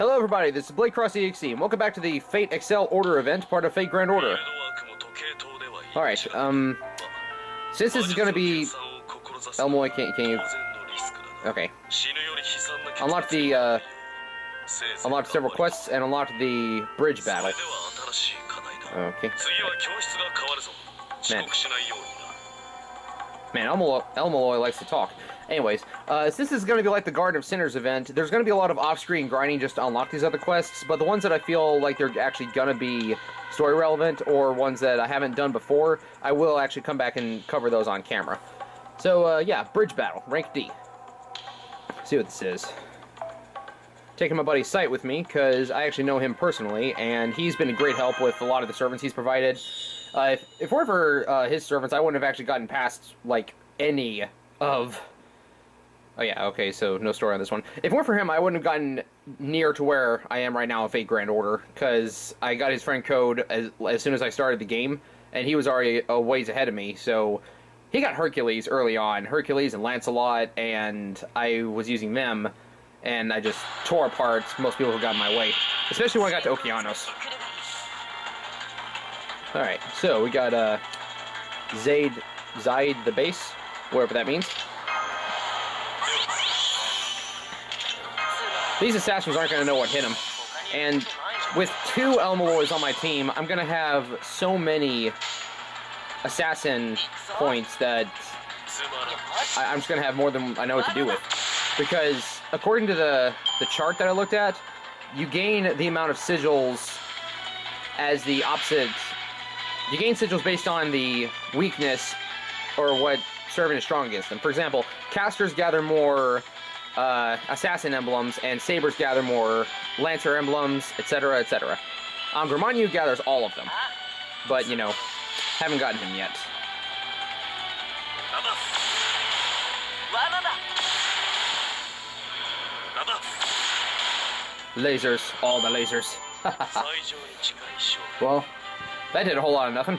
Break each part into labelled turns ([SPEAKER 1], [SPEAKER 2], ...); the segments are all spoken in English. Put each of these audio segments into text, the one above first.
[SPEAKER 1] Hello everybody, this is Blake Cross EXE, and welcome back to the Fate Accel Order event, part of Fate Grand Order. Alright, since this is gonna be... Elmoy, can you... Okay. Unlock several quests, and unlock the bridge battle. Okay. Man, Elmoy likes to talk. Anyways, since this is going to be like the Garden of Sinners event, there's going to be a lot of off-screen grinding just to unlock these other quests, but the ones that I feel like they're actually going to be story relevant, or ones that I haven't done before, I will actually come back and cover those on camera. So, yeah, Bridge Battle, rank D. Let's see what this is. Taking my buddy Sight with me, because I actually know him personally, and he's been a great help with a lot of the servants he's provided. If it weren't for his servants, I wouldn't have actually gotten past, like, any of... Oh yeah, okay, so no story on this one. If it weren't for him, I wouldn't have gotten near to where I am right now in Fate Grand Order, because I got his friend code as soon as I started the game, and he was already a ways ahead of me, so... He got Hercules early on, Hercules and Lancelot, and I was using them, and I just tore apart most people who got in my way, especially when I got to Okeanos. Alright, so we got Zaid the base, whatever that means. These assassins aren't going to know what hit them, and with 2 Elmaloys on my team, I'm going to have so many assassin points that I'm just going to have more than I know what to do with. Because according to the chart that I looked at, you gain the amount of sigils as the opposite. You gain sigils based on the weakness or what servant is strong against them. For example, casters gather more assassin emblems, and sabers gather more lancer emblems, etc., etc. Gramanyu gathers all of them, but, you know, haven't gotten him yet. Lasers, all the lasers. Well, that did a whole lot of nothing.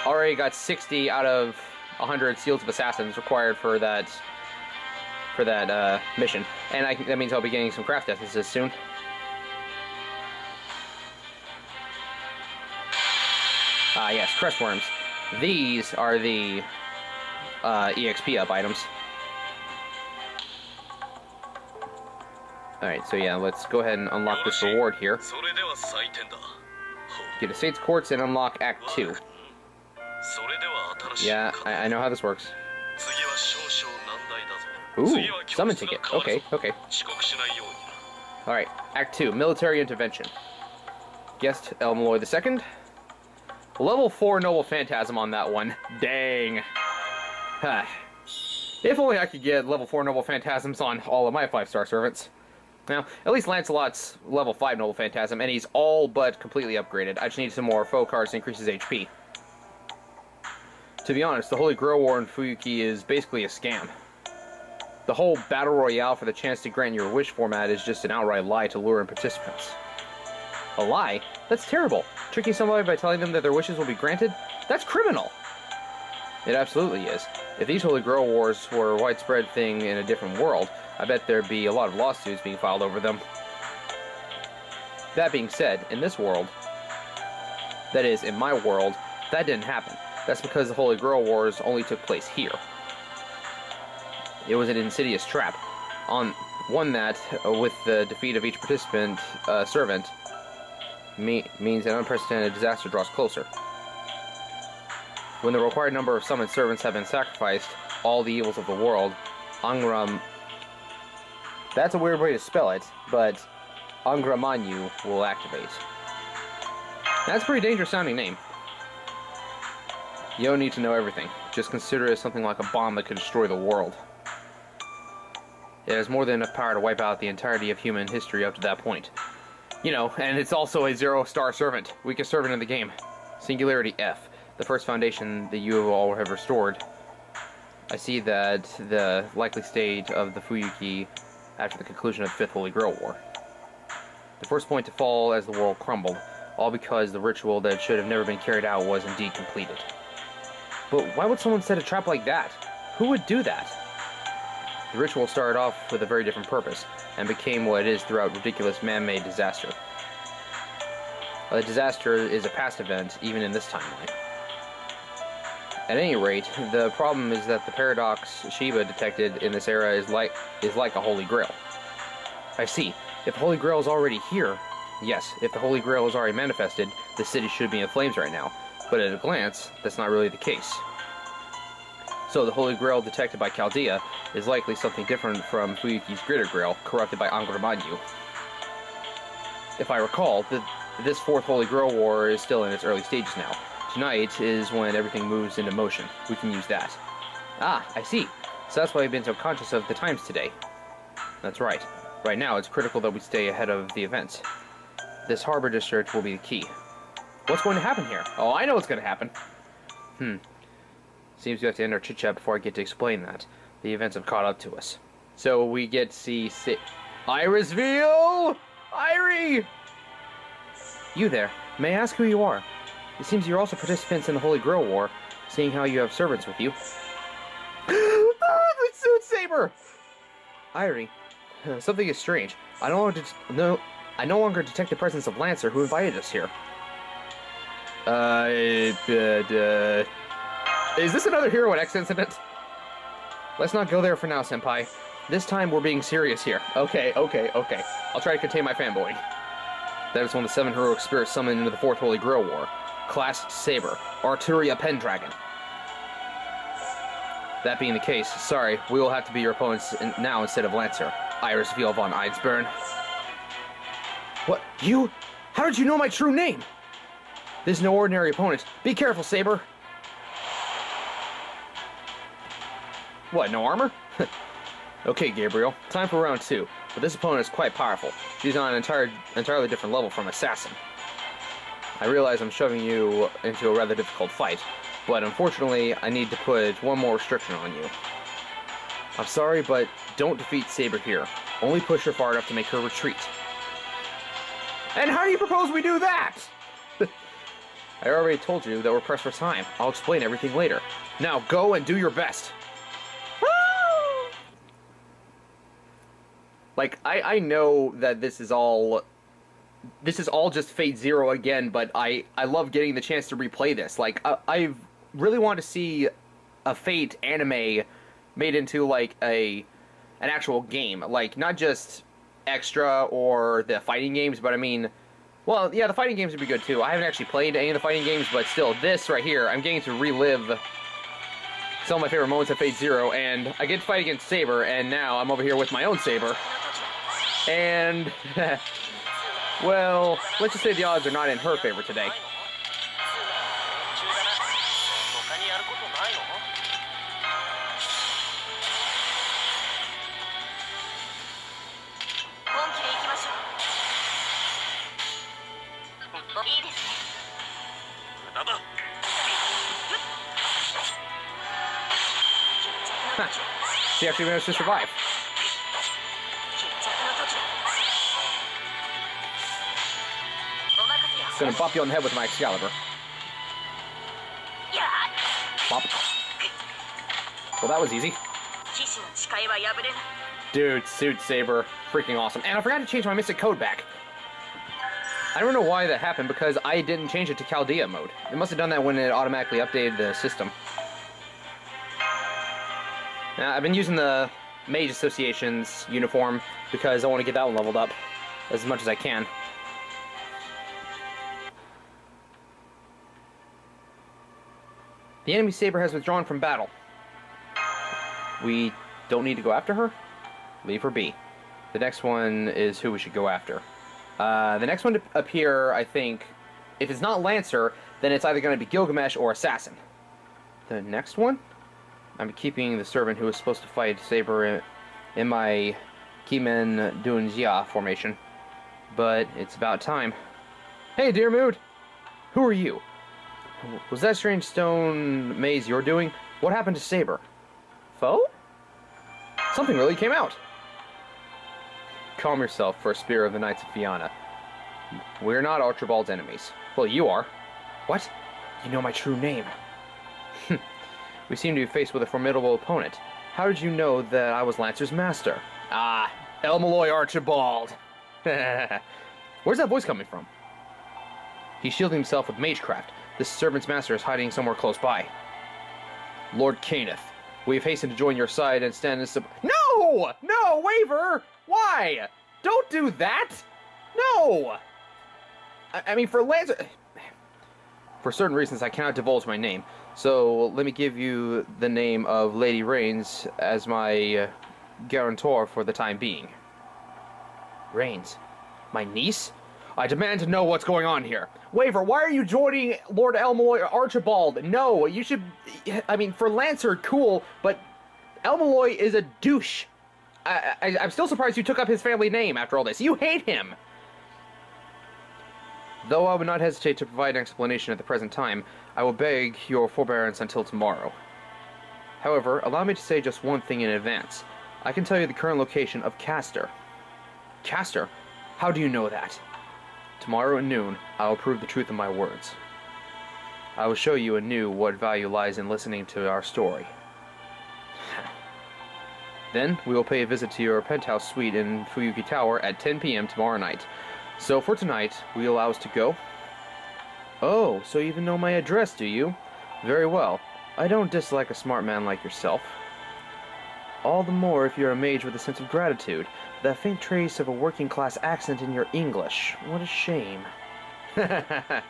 [SPEAKER 1] Already got 60 out of 100 Seals of Assassins required for that mission, and that means I'll be getting some craft essences soon. Ah, yes, Crestworms. These are the EXP up items. Alright, so yeah, let's go ahead and unlock this reward here. Get a Saint's Quartz and unlock Act 2. Yeah, I know how this works. Ooh, summon ticket. Okay, okay. Alright, Act 2, Military Intervention. Guest Elmaloy II. Level 4 Noble Phantasm on that one. Dang. If only I could get level 4 Noble Phantasms on all of my 5-star servants. Now, at least Lancelot's level 5 Noble Phantasm, and he's all but completely upgraded. I just need some more foe cards to increase his HP. To be honest, the Holy Grail War in Fuyuki is basically a scam. The whole Battle Royale for the chance to grant your wish format is just an outright lie to lure in participants. A lie? That's terrible. Tricking somebody by telling them that their wishes will be granted? That's criminal! It absolutely is. If these Holy Grail Wars were a widespread thing in a different world, I bet there'd be a lot of lawsuits being filed over them. That being said, in this world, that is, in my world, that didn't happen. That's because the Holy Grail Wars only took place here. It was an insidious trap. One that, with the defeat of each participant servant, means an unprecedented disaster draws closer. When the required number of summoned servants have been sacrificed, all the evils of the world, Angram... That's a weird way to spell it, but Angramanyu will activate. That's a pretty dangerous sounding name. You don't need to know everything. Just consider it something like a bomb that could destroy the world. It has more than enough power to wipe out the entirety of human history up to that point. You know, and it's also a 0-star servant. Weakest servant in the game. Singularity F. The first foundation that you all have restored. I see that the likely state of the Fuyuki after the conclusion of the Fifth Holy Grail War. The first point to fall as the world crumbled, all because the ritual that should have never been carried out was indeed completed. But why would someone set a trap like that? Who would do that? The ritual started off with a very different purpose, and became what it is throughout ridiculous man-made disaster. A disaster is a past event, even in this timeline. At any rate, the problem is that the paradox Sheba detected in this era is like a Holy Grail. I see. If the Holy Grail is already here, yes, if the Holy Grail is already manifested, the city should be in flames right now. But at a glance, that's not really the case. So the Holy Grail detected by Chaldea is likely something different from Fuyuki's Greater Grail, corrupted by Angramanyu. If I recall, this fourth Holy Grail war is still in its early stages now. Tonight is when everything moves into motion. We can use that. Ah, I see. So that's why I've been so conscious of the times today. That's right. Right now, it's critical that we stay ahead of the events. This harbor district will be the key. What's going to happen here? Oh, I know what's going to happen. Seems we have to end our chit-chat before I get to explain that. The events have caught up to us. So we get to see... Irisville! Irie! You there. May I ask who you are? It seems you're also participants in the Holy Grail War, seeing how you have servants with you. Oh, the suit Saber! Irie, something is strange. I no longer detect the presence of Lancer, who invited us here. Is this another Hero X incident? Let's not go there for now, Senpai. This time we're being serious here. Okay. I'll try to contain my fanboy. That is when the 7 heroic spirits summoned into the 4th Holy Grail War. Class Saber. Arturia Pendragon. That being the case, sorry, we will have to be your opponents now instead of Lancer. Irisville von Eidsburn. What? You? How did you know my true name? This is no ordinary opponent. Be careful, Saber. What, no armor? Okay, Gabriel. Time for round 2. But this opponent is quite powerful. She's on an entirely different level from Assassin. I realize I'm shoving you into a rather difficult fight, but unfortunately, I need to put one more restriction on you. I'm sorry, but don't defeat Saber here. Only push her far enough to make her retreat. And how do you propose we do that? I already told you that we're pressed for time. I'll explain everything later. Now go and do your best. Like, I know that this is all just Fate Zero again, but I love getting the chance to replay this. Like, I really want to see a Fate anime made into, like, an actual game. Like, not just Extra or the fighting games, but I mean, well, yeah, the fighting games would be good too. I haven't actually played any of the fighting games, but still, this right here, I'm getting to relive some of my favorite moments of Fate Zero, and I get to fight against Saber, and now I'm over here with my own Saber. And, well, let's just say the odds are not in her favor today. She actually managed to survive. Gonna bop you on the head with my Excalibur. Bop. Well, that was easy. Dude, Suit Saber, freaking awesome. And I forgot to change my Mystic Code back. I don't know why that happened, because I didn't change it to Chaldea mode. It must have done that when it automatically updated the system. Now, I've been using the Mage Association's uniform because I want to get that one leveled up as much as I can. The enemy Saber has withdrawn from battle. We don't need to go after her? Leave her be. The next one is who we should go after. The next one to appear, I think, if it's not Lancer, then it's either going to be Gilgamesh or Assassin. The next one? I'm keeping the servant who was supposed to fight Saber in my Kimen Dunjia formation. But it's about time. Hey, dear Mood! Who are you? Was that strange stone maze you're doing? What happened to Saber? Foe? Something really came out. Calm yourself, for a spear of the Knights of Fianna. We're not Archibald's enemies. Well, you are. What? You know my true name. We seem to be faced with a formidable opponent. How did you know that I was Lancer's master? Ah, El Malloy Archibald. Where's that voice coming from? He's shielding himself with magecraft. This servant's master is hiding somewhere close by. Lord Caneth, we have hastened to join your side and stand in No! No, Waver! Why? Don't do that! No! I mean, for Lancer... For certain reasons, I cannot divulge my name. So, let me give you the name of Lady Rains as my guarantor for the time being. Rains? My niece? I demand to know what's going on here. Waver, why are you joining Lord Elmalloy Archibald? No, you should... I mean, for Lancer, cool, but Elmalloy is a douche. I'm still surprised you took up his family name after all this. You hate him! Though I would not hesitate to provide an explanation at the present time, I will beg your forbearance until tomorrow. However, allow me to say just one thing in advance. I can tell you the current location of Castor. Castor? How do you know that? Tomorrow at noon, I will prove the truth of my words. I will show you anew what value lies in listening to our story. Then, we will pay a visit to your penthouse suite in Fuyuki Tower at 10 p.m. tomorrow night. So for tonight, will you allow us to go? Oh, so you even know my address, do you? Very well. I don't dislike a smart man like yourself. All the more if you're a mage with a sense of gratitude. That faint trace of a working-class accent in your English. What a shame. But,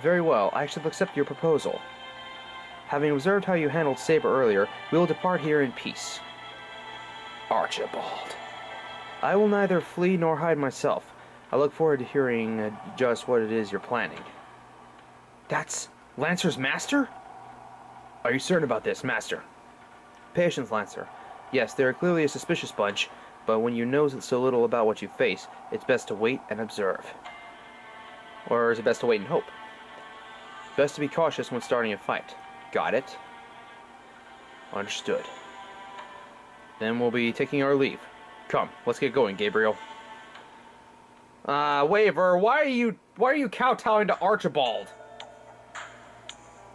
[SPEAKER 1] very well, I shall accept your proposal. Having observed how you handled Saber earlier, we will depart here in peace. Archibald. I will neither flee nor hide myself. I look forward to hearing just what it is you're planning. That's Lancer's master? Are you certain about this, master? Patience, Lancer. Yes, they're clearly a suspicious bunch, but when you know so little about what you face, it's best to wait and observe. Or is it best to wait and hope? Best to be cautious when starting a fight. Got it? Understood. Then we'll be taking our leave. Come, let's get going, Gabriel. Waver, why are you kowtowing to Archibald?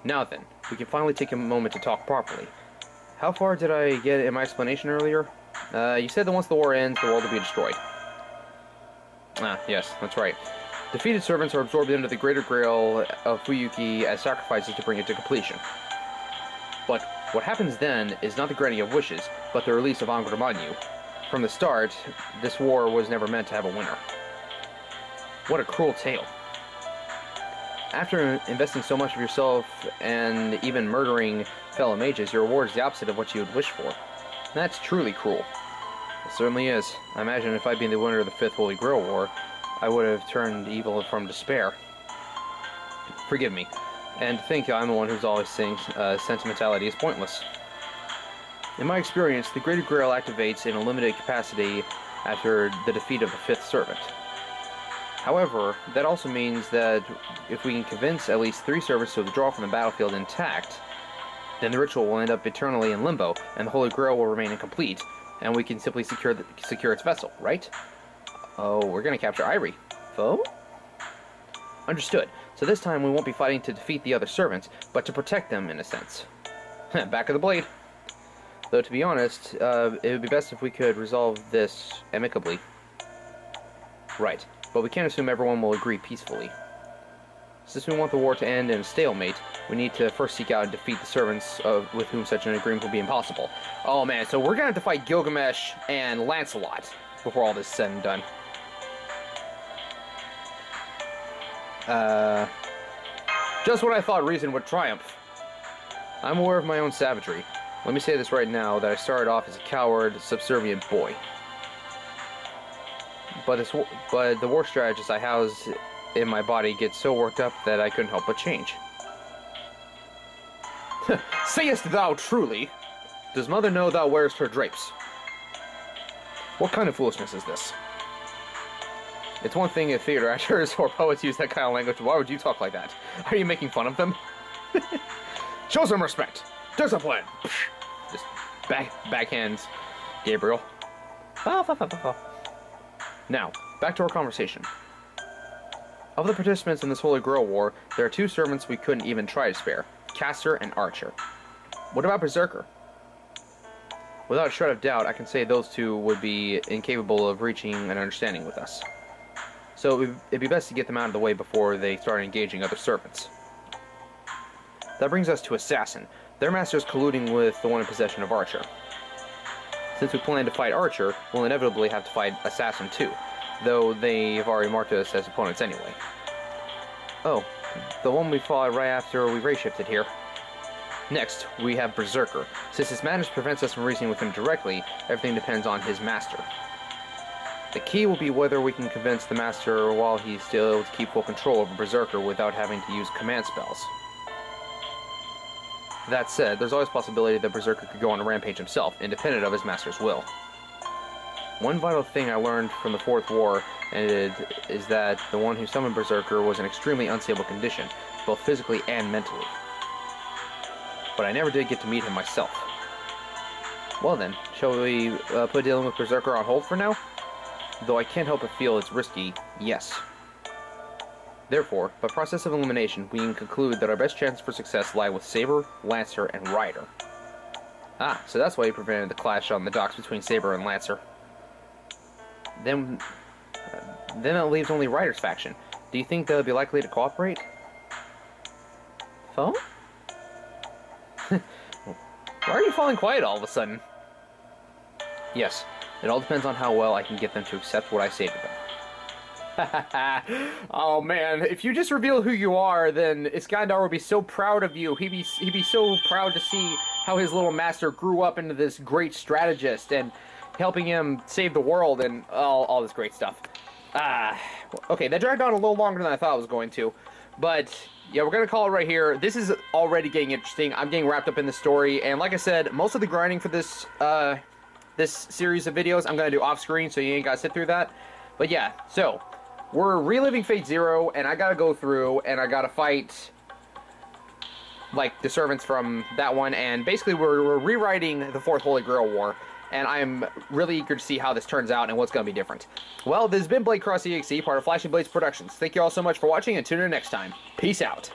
[SPEAKER 1] Now then, we can finally take a moment to talk properly. How far did I get in my explanation earlier? You said that once the war ends, the world will be destroyed. Ah, yes, that's right. Defeated servants are absorbed into the Greater Grail of Fuyuki as sacrifices to bring it to completion. But what happens then is not the granting of wishes, but the release of Angre Manu. From the start, this war was never meant to have a winner. What a cruel tale. After investing so much of yourself and even murdering fellow mages, your reward is the opposite of what you would wish for. That's truly cruel. It certainly is. I imagine if I'd been the winner of the Fifth Holy Grail War, I would have turned evil from despair. Forgive me. And to think I'm the one who's always saying sentimentality is pointless. In my experience, the Greater Grail activates in a limited capacity after the defeat of the Fifth Servant. However, that also means that if we can convince at least 3 servants to withdraw from the battlefield intact, then the ritual will end up eternally in limbo, and the Holy Grail will remain incomplete, and we can simply secure its vessel, right? Oh, we're gonna capture Irie. Foe? Understood. So this time we won't be fighting to defeat the other servants, but to protect them, in a sense. Back of the blade. Though, to be honest, it would be best if we could resolve this amicably. Right, but we can't assume everyone will agree peacefully. Since we want the war to end in a stalemate, we need to first seek out and defeat the servants with whom such an agreement will be impossible. Oh man, so we're gonna have to fight Gilgamesh and Lancelot before all this is said and done. Just when I thought reason would triumph. I'm aware of my own savagery. Let me say this right now, that I started off as a coward, subservient boy. But the war strategist I house in my body gets so worked up that I couldn't help but change. Sayest thou truly? Does mother know thou wearest her drapes? What kind of foolishness is this? It's one thing if theater actors or poets use that kind of language, why would you talk like that? Are you making fun of them? Show some respect! Discipline! Just backhands Gabriel. Now, back to our conversation. Of the participants in this Holy Grail War, there are 2 servants we couldn't even try to spare. Caster, and Archer. What about Berserker? Without a shred of doubt, I can say those two would be incapable of reaching an understanding with us. So it'd be best to get them out of the way before they start engaging other servants. That brings us to Assassin. Their master is colluding with the one in possession of Archer. Since we plan to fight Archer, we'll inevitably have to fight Assassin too, though they've already marked us as opponents anyway. Oh, the one we fought right after we race shifted here. Next, we have Berserker. Since his madness prevents us from reasoning with him directly, everything depends on his master. The key will be whether we can convince the master while he's still able to keep full control over Berserker without having to use command spells. That said, there's always a possibility that Berserker could go on a rampage himself, independent of his master's will. One vital thing I learned from the Fourth War is that the one who summoned Berserker was in extremely unstable condition, both physically and mentally. But I never did get to meet him myself. Well then, shall we put dealing with Berserker on hold for now? Though I can't help but feel it's risky, yes. Therefore, by process of elimination, we can conclude that our best chances for success lie with Saber, Lancer, and Rider. Ah, so that's why he prevented the clash on the docks between Saber and Lancer. Then it leaves only Rider's faction. Do you think they'll be likely to cooperate? Phone? Why are you falling quiet all of a sudden? Yes, it all depends on how well I can get them to accept what I say to them. Oh man, if you just reveal who you are, then Iskandar would be so proud of you. He'd be so proud to see how his little master grew up into this great strategist and helping him save the world and all this great stuff. Okay, that dragged on a little longer than I thought it was going to. But yeah, we're gonna call it right here. This is already getting interesting. I'm getting wrapped up in the story, and like I said, most of the grinding for this this series of videos I'm gonna do off screen, so you ain't gotta sit through that. But yeah, so we're reliving Fate Zero, and I gotta go through and I gotta fight like the servants from that one, and basically we're rewriting the Fourth Holy Grail War. And I'm really eager to see how this turns out and what's going to be different. Well, this has been Blade Cross EXE, part of Flashing Blades Productions. Thank you all so much for watching, and tune in next time. Peace out.